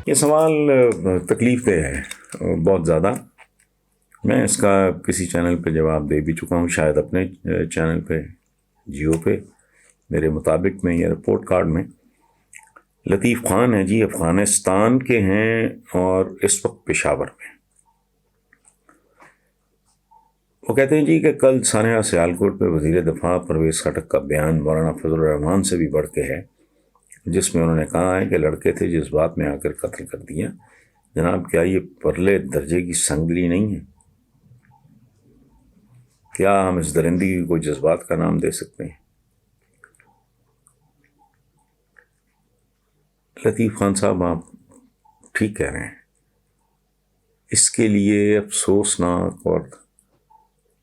یہ سوال تکلیف دہ ہے بہت زیادہ. میں اس کا کسی چینل پہ جواب دے بھی چکا ہوں، شاید اپنے چینل پہ، جیو پہ. میرے مطابق میں یہ رپورٹ کارڈ میں لطیف خان ہیں جی، افغانستان کے ہیں اور اس وقت پشاور میں. وہ کہتے ہیں جی کہ کل سانحہ سیالکوٹ پہ وزیر دفاع پرویز خٹک کا بیان مولانا فضل الرحمان سے بھی بڑھ کے ہے، جس میں انہوں نے کہا ہے کہ لڑکے تھے جذبات میں آ کر قتل کر دیا. جناب کیا یہ پرلے درجے کی سنگلی نہیں ہے؟ کیا ہم اس درندگی کو جذبات کا نام دے سکتے ہیں؟ لطیف خان صاحب آپ ٹھیک کہہ رہے ہیں، اس کے لیے افسوسناک اور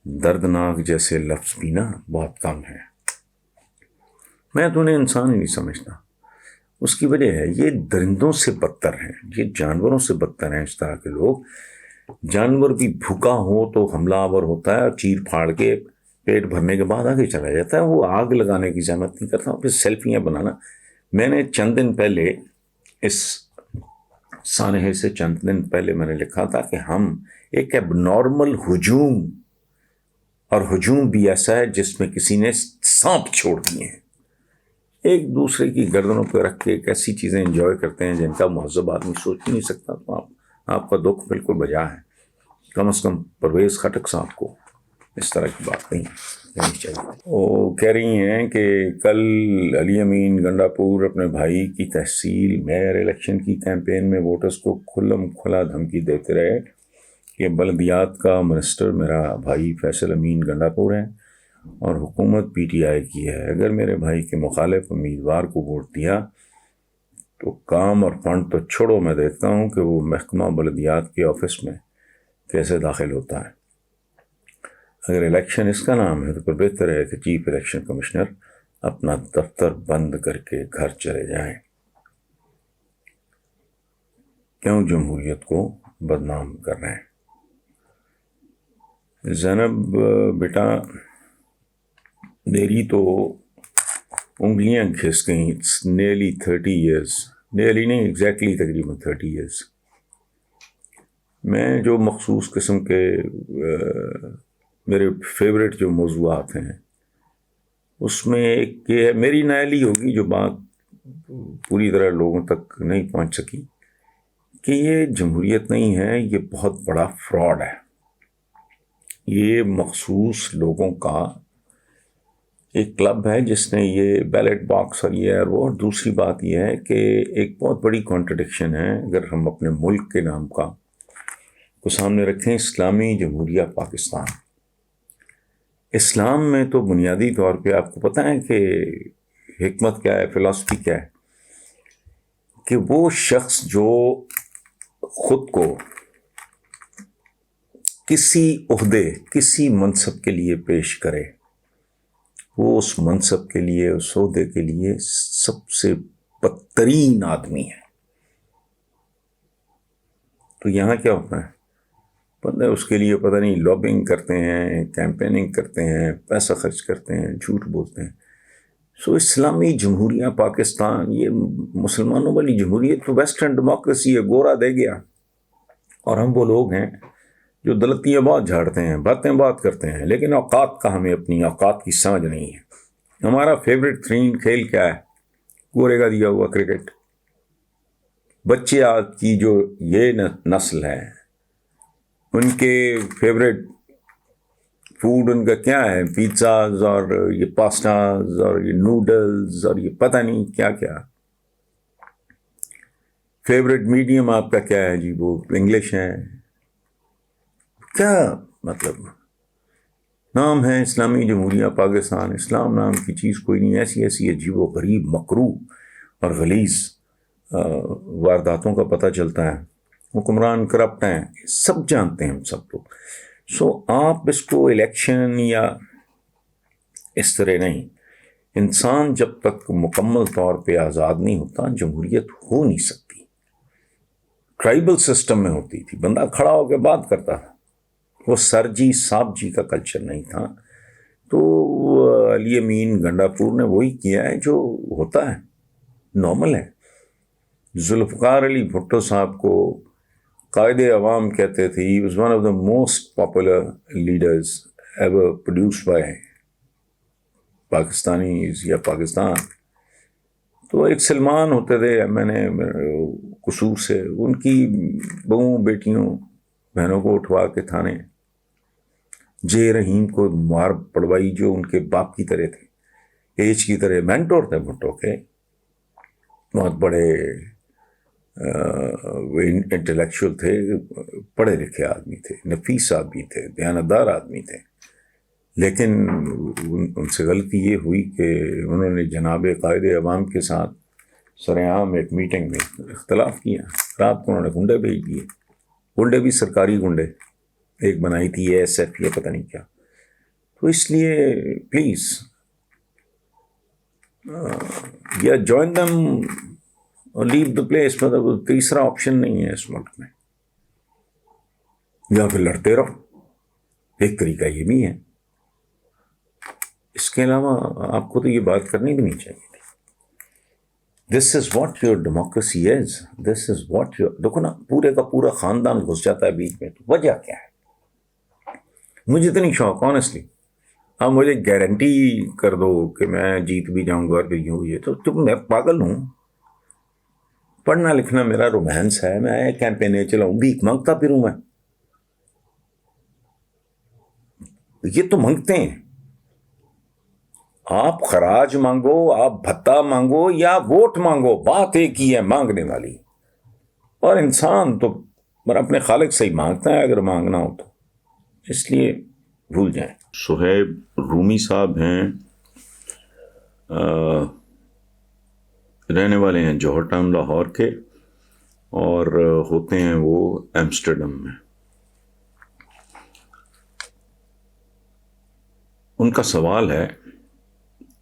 دردناک جیسے لفظ بھی نا بہت کم ہے. میں تو انہیں انسان ہی نہیں سمجھتا. اس کی وجہ ہے یہ درندوں سے بدتر ہیں، یہ جانوروں سے بدتر ہیں. اس طرح کے لوگ، جانور بھی بھوکا ہو تو حملہ آور ہوتا ہے اور چیر پھاڑ کے پیٹ بھرنے کے بعد آگے چلا جاتا ہے. وہ آگ لگانے کی زحمت نہیں کرتا، پھر سیلفیاں بنانا. میں نے چند دن پہلے اس سانحے سے میں نے لکھا تھا کہ ہم ایک ایب نارمل ہجوم، اور ہجوم بھی ایسا ہے جس میں کسی نے سانپ چھوڑ دیے ہیں، ایک دوسرے کی گردنوں پہ رکھ کے ایک ایسی چیزیں انجوائے کرتے ہیں جن کا مہذب آدمی سوچ ہی نہیں سکتا. تو آپ کا دکھ بالکل بجا ہے. کم از کم پرویز خٹک صاحب کو اس طرح کی بات نہیں کہنی چاہیے. وہ کہہ رہی ہیں کہ کل علی امین گنڈا پور اپنے بھائی کی تحصیل میئر الیکشن کی کیمپین میں ووٹرز کو کھلم کھلا دھمکی دیتے رہے کہ بلدیات کا منسٹر میرا بھائی فیصل امین گنڈا پور ہے اور حکومت پی ٹی آئی کی ہے. اگر میرے بھائی کے مخالف امیدوار کو ووٹ دیا تو کام اور فنڈ تو چھوڑو، میں دیکھتا ہوں کہ وہ محکمہ بلدیات کے آفس میں کیسے داخل ہوتا ہے. اگر الیکشن اس کا نام ہے تو پھر بہتر ہے کہ چیف الیکشن کمشنر اپنا دفتر بند کر کے گھر چلے جائیں. کیوں جمہوریت کو بدنام کر رہے ہیں؟ زینب بیٹا میری تو انگلیاں گھس گئیں. نیرلی 30 ایئرس، نیرلی نہیں ایگزیکٹلی تقریباً 30 ایئرس. میں جو مخصوص قسم کے میرے فیوریٹ جو موضوعات ہیں اس میں ایک یہ ہے، میری نائلی ہوگی جو بات پوری طرح لوگوں تک نہیں پہنچ سکی، کہ یہ جمہوریت نہیں ہے، یہ بہت بڑا فراڈ ہے. یہ مخصوص لوگوں کا ایک کلب ہے جس نے یہ بیلٹ باکس اور یہ اور وہ. اور دوسری بات یہ ہے کہ ایک بہت بڑی کانٹرڈکشن ہے اگر ہم اپنے ملک کے نام کا کو سامنے رکھیں، اسلامی جمہوریہ پاکستان. اسلام میں تو بنیادی طور پہ آپ کو پتہ ہے کہ حکمت کیا ہے، فلسفی کیا ہے، کہ وہ شخص جو خود کو کسی عہدے، کسی منصب کے لیے پیش کرے، وہ اس منصب کے لیے، اس عہدے کے لیے سب سے بدترین آدمی ہے. تو یہاں کیا ہوتا ہے، بندے اس کے لیے پتہ نہیں لابنگ کرتے ہیں، کیمپیننگ کرتے ہیں، پیسہ خرچ کرتے ہیں، جھوٹ بولتے ہیں. سو اسلامی جمہوریہ پاکستان، یہ مسلمانوں والی جمہوریت تو ویسٹرن ڈیموکریسی ہے، گورا دے گیا. اور ہم وہ لوگ ہیں جو دلتیاں بہت جھاڑتے ہیں، باتیں بات کرتے ہیں، لیکن اوقات کا ہمیں اپنی اوقات کی سمجھ نہیں ہے. ہمارا فیوریٹ ترین کھیل کیا ہے؟ گورے کا دیا ہوا کرکٹ. بچے آج کی جو یہ نسل ہے ان کے فیوریٹ فوڈ ان کا کیا ہے؟ پیزاز اور یہ پاسٹاز اور یہ نوڈلز اور یہ پتہ نہیں کیا کیا. فیوریٹ میڈیم آپ کا کیا ہے جی؟ وہ انگلش ہے. کیا مطلب نام ہے اسلامی جمہوریہ پاکستان؟ اسلام نام کی چیز کوئی نہیں. ایسی عجیب و غریب مکروہ اور غلیظ وارداتوں کا پتہ چلتا ہے. حکمران کرپٹ ہیں، سب جانتے ہیں ہم سب لوگ. سو آپ اس کو الیکشن یا اس طرح نہیں، انسان جب تک مکمل طور پہ آزاد نہیں ہوتا جمہوریت ہو نہیں سکتی. ٹرائبل سسٹم میں ہوتی تھی، بندہ کھڑا ہو کے بات کرتا تھا. وہ سر جی صاحب جی کا کلچر نہیں تھا. تو علی امین گنڈا پور نے وہی کیا ہے جو ہوتا ہے، نارمل ہے. ذوالفقار علی بھٹو صاحب کو قائد عوام کہتے تھے. He was one of the most popular leaders ever produced by Pakistanis یا پاکستان. تو ایک سلمان ہوتے تھے میں نے قصور سے، ان کی بہوؤں بیٹیوں بہنوں کو اٹھوا کے تھانے جے رحیم کو مار پڑوائی، جو ان کے باپ کی طرح تھے، ایج کی طرح. مینٹور تھے بھٹو کے، بہت بڑے انٹلیکچوئل تھے، پڑھے لکھے آدمی تھے، نفیس آدمی تھے، دیانتدار آدمی تھے. لیکن ان سے غلطی یہ ہوئی کہ انہوں نے جناب قائد عوام کے ساتھ سرعام ایک میٹنگ میں اختلاف کیا. رات کو انہوں نے گنڈے بھیج دیے، گنڈے بھی سرکاری گنڈے، ایک بنائی تھی ASF یا پتہ نہیں کیا. تو اس لیے پلیز یا جوائن دم اور لیو دا پلیس. مطلب تیسرا آپشن نہیں ہے اس ملک میں، یا پھر لڑتے رہو. ایک طریقہ یہ بھی ہے. اس کے علاوہ آپ کو تو یہ بات کرنی بھی نہیں چاہیے تھی. This is what your democracy is. This is what your, دیکھو نا پورے کا پورا خاندان گھس جاتا ہے بیچ میں. تو وجہ کیا ہے؟ مجھے اتنی شوق آنیسٹلی، آپ مجھے گارنٹی کر دو کہ میں جیت بھی جاؤں گا اور پھر یوں یہ تو میں پاگل ہوں. پڑھنا لکھنا میرا رومانس ہے، میں کیمپینیں چلاؤں، بھیک مانگتا پھروں میں. یہ تو مانگتے ہیں. آپ خراج مانگو، آپ بھتہ مانگو یا ووٹ مانگو، بات ایک ہی ہے مانگنے والی. اور انسان تو اپنے خالق سے ہی مانگتا ہے اگر مانگنا ہو تو، اس لیے بھول جائیں. صہیب رومی صاحب ہیں، رہنے والے ہیں جوہر ٹاؤن لاہور کے، اور ہوتے ہیں وہ ایمسٹرڈم میں. ان کا سوال ہے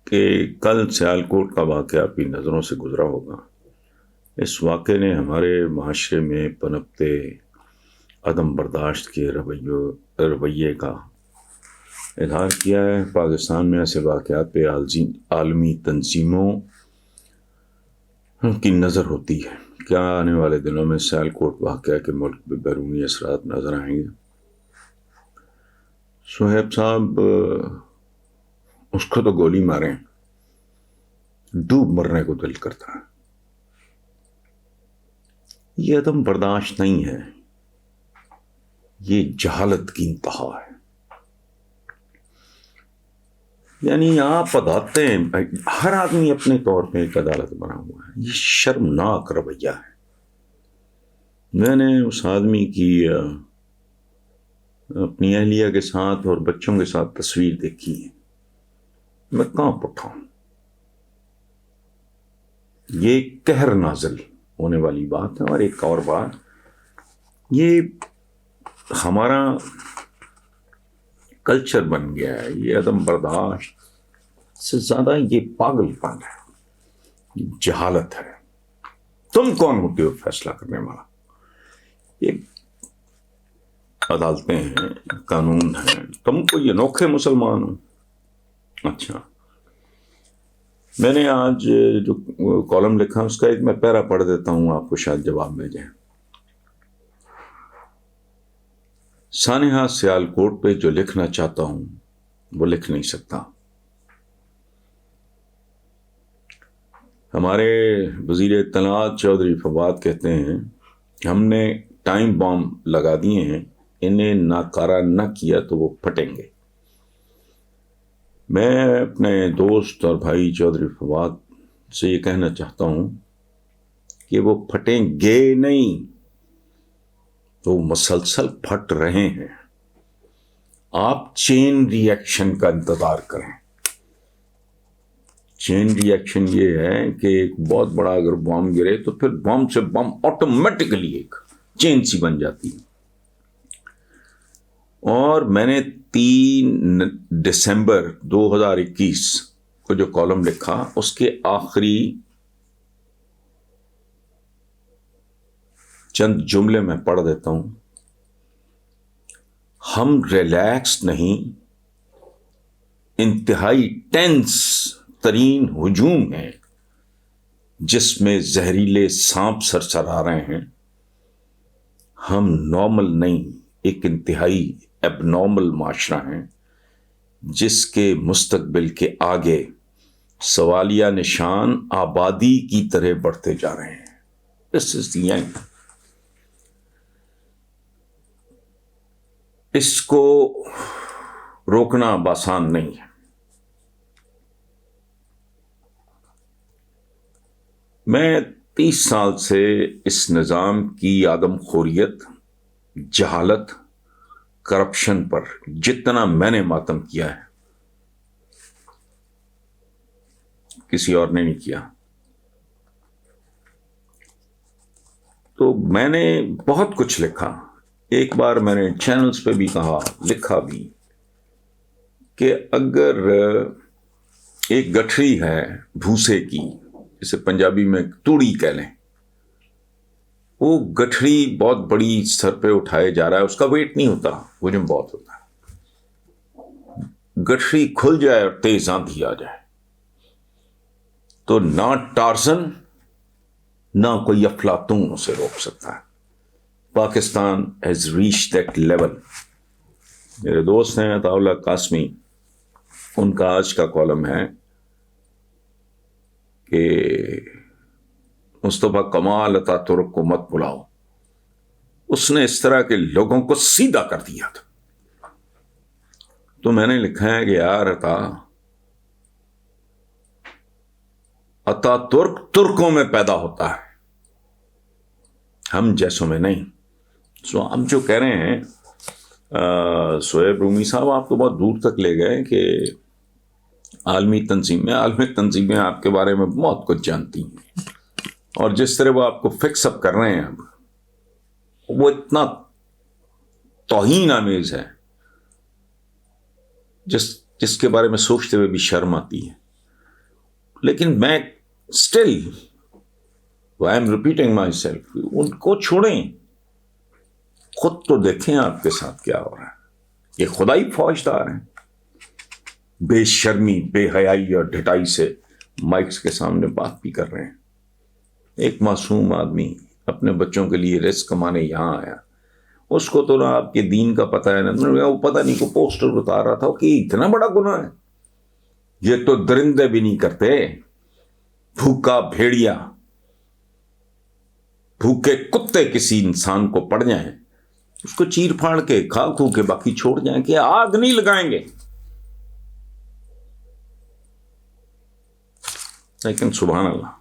کہ کل سیالکوٹ کا واقعہ آپ کی نظروں سے گزرا ہوگا. اس واقعے نے ہمارے معاشرے میں پنپتے عدم برداشت کے رویے کا اظہار کیا ہے. پاکستان میں ایسے واقعات پہ عالمی تنظیموں کی نظر ہوتی ہے. کیا آنے والے دنوں میں سیالکوٹ واقعہ کے ملک میں بیرونی اثرات نظر آئیں گے؟ صہیب صاحب، اس کو تو گولی ماریں، ڈوب مرنے کو دل کرتا ہے. یہ عدم برداشت نہیں ہے، یہ جہالت کی انتہا ہے. یعنی آپ عدالتیں، ہر آدمی اپنے طور پہ ایک عدالت بنا ہوا ہے. یہ شرمناک رویہ ہے. میں نے اس آدمی کی اپنی اہلیہ کے ساتھ اور بچوں کے ساتھ تصویر دیکھی ہے، میں کہاں اٹھاؤں. یہ قہر نازل ہونے والی بات ہے. اور ایک اور بات، یہ ہمارا کلچر بن گیا ہے. یہ عدم برداشت سے زیادہ یہ پاگل پن ہے، جہالت ہے. تم کون ہوتے ہو فیصلہ کرنے والا؟ یہ عدالتیں ہیں، قانون ہیں، تم کو یہ نوکھے مسلمان ہو. اچھا، میں نے آج جو کالم لکھا اس کا ایک میں پیرا پڑھ دیتا ہوں، آپ کو شاید جواب مل جائے. سانحہ سیالکوٹ پہ جو لکھنا چاہتا ہوں وہ لکھ نہیں سکتا. ہمارے وزیر اطلاعات چودھری فواد کہتے ہیں ہم نے ٹائم بام لگا دیے ہیں، انہیں ناکارہ نہ کیا تو وہ پھٹیں گے. میں اپنے دوست اور بھائی چودھری فواد سے یہ کہنا چاہتا ہوں کہ وہ پھٹیں گے نہیں، وہ مسلسل پھٹ رہے ہیں. آپ چین ری ایکشن کا انتظار کریں. چین ری ایکشن یہ ہے کہ ایک بہت بڑا اگر بم گرے تو پھر بم سے بم آٹومیٹکلی ایک چین سی بن جاتی ہے. اور میں نے 3 دسمبر 2021 کو جو کالم لکھا اس کے آخری چند جملے میں پڑھ دیتا ہوں. ہم ریلیکس نہیں، انتہائی ٹینس ترین ہجوم ہے جس میں زہریلے سانپ سرسر آ رہے ہیں. ہم نارمل نہیں، ایک انتہائی ایب نارمل معاشرہ ہیں جس کے مستقبل کے آگے سوالیہ نشان آبادی کی طرح بڑھتے جا رہے ہیں. This is the end. اس کو روکنا آسان نہیں ہے. میں 30 سال سے اس نظام کی آدم خوریت، جہالت، کرپشن پر جتنا میں نے ماتم کیا ہے کسی اور نے نہیں کیا. تو میں نے بہت کچھ لکھا. ایک بار میں نے چینلز پہ بھی کہا، لکھا بھی، کہ اگر ایک گٹھڑی ہے بھوسے کی، جسے پنجابی میں توڑی کہہ لیں، وہ گٹھڑی بہت بڑی سر پہ اٹھائے جا رہا ہے، اس کا ویٹ نہیں ہوتا، وزن بہت ہوتا ہے. گٹھڑی کھل جائے اور تیز آندھی آ جائے تو نہ ٹارزن نہ کوئی افلاطون اسے روک سکتا ہے. Pakistan has reach that level. میرے دوست ہیں عطاء اللہ قاسمی، ان کا آج کا کالم ہے کہ مصطفیٰ کمال عطا ترک کو مت بلاؤ. اس نے اس طرح کے لوگوں کو سیدھا کر دیا تھا. تو میں نے لکھا ہے کہ یار عطا ترک ترکوں میں پیدا ہوتا ہے، ہم جیسوں میں نہیں. سو ہم جو کہہ رہے ہیں، سہیب رومی صاحب آپ کو بہت دور تک لے گئے کہ عالمی تنظیمیں آپ کے بارے میں بہت کچھ جانتی ہیں، اور جس طرح وہ آپ کو فکس اپ کر رہے ہیں اب، وہ اتنا توہین آمیز ہے جس کے بارے میں سوچتے ہوئے بھی شرم آتی ہے. لیکن میں still I am repeating myself, ان کو چھوڑیں، خود تو دیکھیں آپ کے ساتھ کیا ہو رہا ہے. یہ خدائی فوجدار ہیں، بے شرمی، بے حیائی اور ڈھٹائی سے مائکس کے سامنے بات بھی کر رہے ہیں. ایک معصوم آدمی اپنے بچوں کے لیے رزق کمانے یہاں آیا، اس کو تو نہ آپ کے دین کا پتہ ہے، نہ وہ پتہ نہیں کو پوسٹر بتا رہا تھا کہ اتنا بڑا گناہ ہے. یہ تو درندے بھی نہیں کرتے. بھوکا بھیڑیا، بھوکے کتے کسی انسان کو پڑ جائیں، اس کو چیر پھاڑ کے کھا کھو کے باقی چھوڑ جائیں کہ آگ نہیں لگائیں گے. لیکن سبحان اللہ،